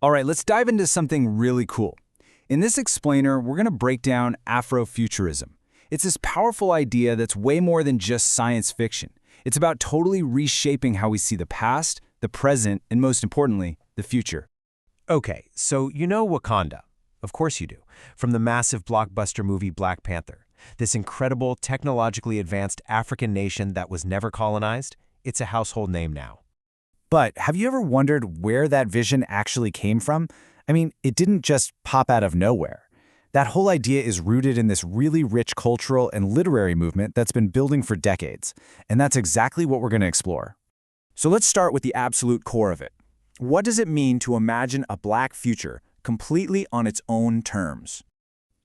All right, let's dive into something really cool. In this explainer, we're going to break down Afrofuturism. It's this powerful idea that's way more than just science fiction. It's about totally reshaping how we see the past, the present, and most importantly, the future. Okay, so you know Wakanda. Of course you do. From the massive blockbuster movie Black Panther. This incredible, technologically advanced African nation that was never colonized, it's a household name now. But have you ever wondered where that vision actually came from? I mean, it didn't just pop out of nowhere. That whole idea is rooted in this really rich cultural and literary movement that's been building for decades. And that's exactly what we're going to explore. So let's start with the absolute core of it. What does it mean to imagine a black future completely on its own terms?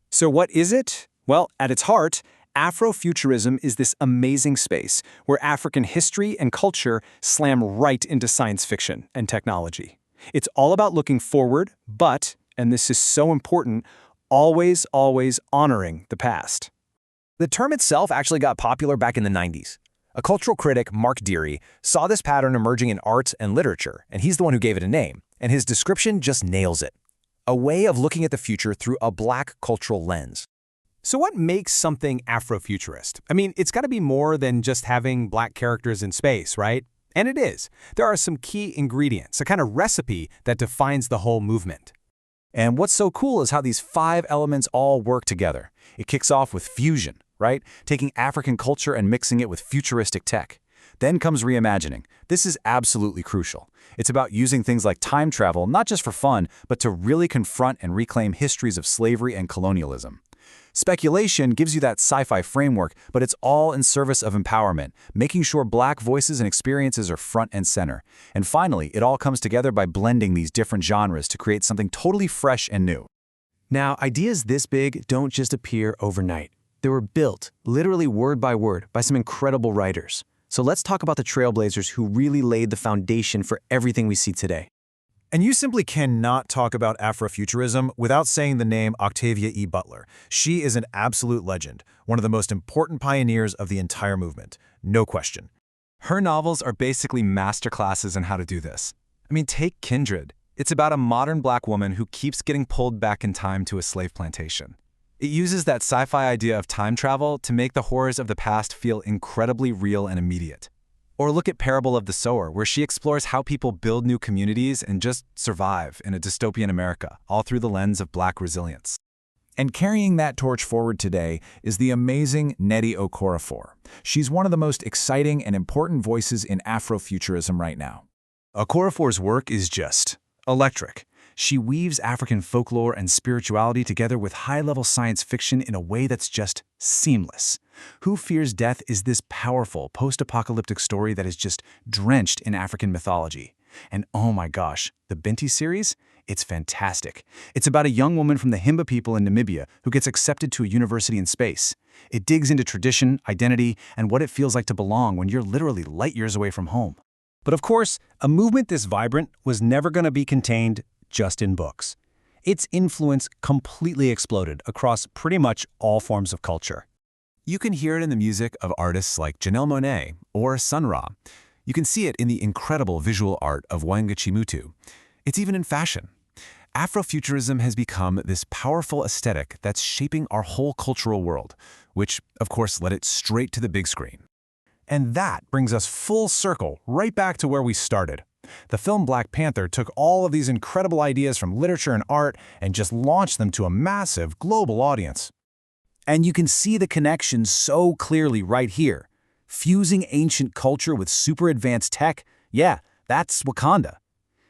So what is it? Well, at its heart, Afrofuturism is this amazing space where African history and culture slam right into science fiction and technology. It's all about looking forward, but, and this is so important, always honoring the past. The term itself actually got popular back in the 90s. A cultural critic, Mark Deary, saw this pattern emerging in art and literature, and he's the one who gave it a name, and his description just nails it. A way of looking at the future through a black cultural lens. So what makes something Afrofuturist? I mean, it's got to be more than just having black characters in space, right? And it is. There are some key ingredients, a kind of recipe that defines the whole movement. And what's so cool is how these 5 elements all work together. It kicks off with fusion, right? Taking African culture and mixing it with futuristic tech. Then comes reimagining. This is absolutely crucial. It's about using things like time travel, not just for fun, but to really confront and reclaim histories of slavery and colonialism. Speculation gives you that sci-fi framework, but it's all in service of empowerment, making sure black voices and experiences are front and center. And finally, it all comes together by blending these different genres to create something totally fresh and new. Now, ideas this big don't just appear overnight. They were built, literally word by word, by some incredible writers. So let's talk about the trailblazers who really laid the foundation for everything we see today. And you simply cannot talk about Afrofuturism without saying the name Octavia E. Butler. She is an absolute legend, one of the most important pioneers of the entire movement. No question. Her novels are basically masterclasses in how to do this. I mean, take Kindred. It's about a modern black woman who keeps getting pulled back in time to a slave plantation. It uses that sci-fi idea of time travel to make the horrors of the past feel incredibly real and immediate. Or look at Parable of the Sower, where she explores how people build new communities and just survive in a dystopian America, all through the lens of black resilience. And carrying that torch forward today is the amazing Nnedi Okorafor. She's one of the most exciting and important voices in Afrofuturism right now. Okorafor's work is just electric. She weaves African folklore and spirituality together with high-level science fiction in a way that's just seamless. Who Fears Death is this powerful post-apocalyptic story that is just drenched in African mythology. And oh my gosh, the Binti series? It's fantastic. It's about a young woman from the Himba people in Namibia who gets accepted to a university in space. It digs into tradition, identity, and what it feels like to belong when you're literally light years away from home. But of course, a movement this vibrant was never going to be contained just in books. Its influence completely exploded across pretty much all forms of culture. You can hear it in the music of artists like Janelle Monáe or Sun Ra. You can see it in the incredible visual art of Wanga Chimutu. It's even in fashion. Afrofuturism has become this powerful aesthetic that's shaping our whole cultural world, which, of course, led it straight to the big screen. And that brings us full circle right back to where we started. The film Black Panther took all of these incredible ideas from literature and art and just launched them to a massive global audience. And you can see the connection so clearly right here. Fusing ancient culture with super advanced tech, yeah, that's Wakanda.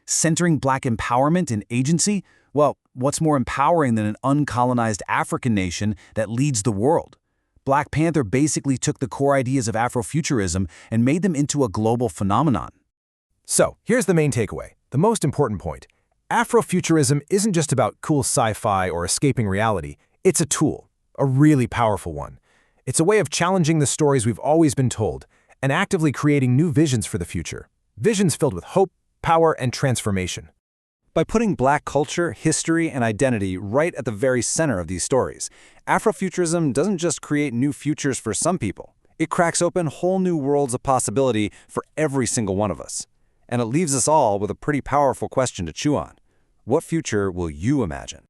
Centering black empowerment and agency, well, what's more empowering than an uncolonized African nation that leads the world? Black Panther basically took the core ideas of Afrofuturism and made them into a global phenomenon. So, here's the main takeaway, the most important point. Afrofuturism isn't just about cool sci-fi or escaping reality. It's a tool, a really powerful one. It's a way of challenging the stories we've always been told and actively creating new visions for the future. Visions filled with hope, power, and transformation. By putting black culture, history, and identity right at the very center of these stories, Afrofuturism doesn't just create new futures for some people. It cracks open whole new worlds of possibility for every single one of us. And it leaves us all with a pretty powerful question to chew on. What future will you imagine?